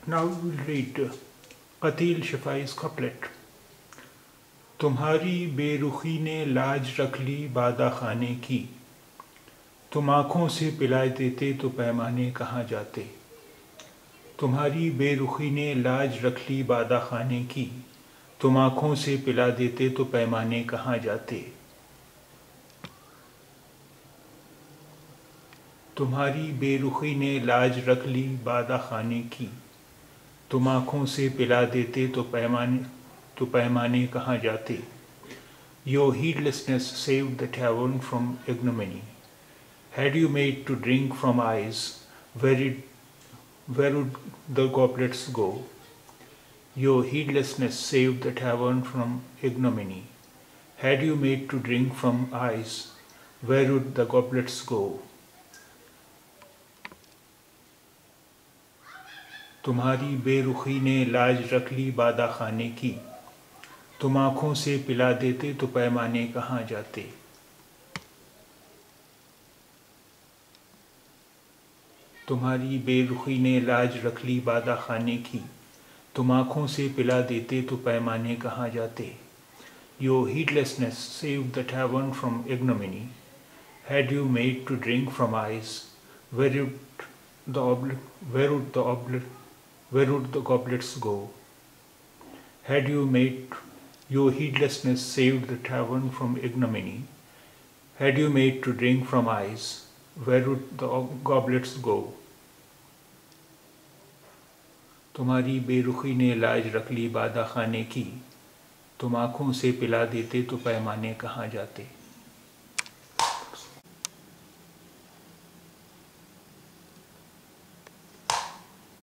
Now we will read Qateel Shifai's couplet. तुम्हारी बेरुखी ने लाज रख ली बादा खाने की, तुम आँखों से पिला देते तो पैमाने कहाँ जाते। तुम्हारी बेरुखी ने लाज रख ली बादा खाने की, तुम आँखों से पिला देते तो पैमाने कहाँ जाते। तुम्हारी बेरुखी ने लाज रख ली बादा खाने की, तुम आँखों से पिला देते तो पैमाने कहाँ जाते। Your heedlessness saved the tavern from ignominy. Had you made to drink from eyes, where would the goblets go? Your heedlessness saved the tavern from ignominy. Had you made to drink from eyes, where would the goblets go? तुम्हारी बेरुखी ने लाज रख ली बादा खाने की, तुम आँखों से पिला देते तो पैमाने कहाँ जाते। तुम्हारी बेरुखी ने लाज रख ली बादा खाने की, तुम आँखों से पिला देते तो पैमाने कहाँ जाते। Your heedlessness saved the tavern from ignominy. Had you made to drink from eyes, where would the goblets go? Had you made Your heedlessness saved the tavern from ignominy. Had you made to drink from eyes, where would the goblets go? तुम्हारी बेरुखी ने लाज रख ली बादा खाने की, तुम आँखों से पिला देते तो पैमाने कहाँ जाते।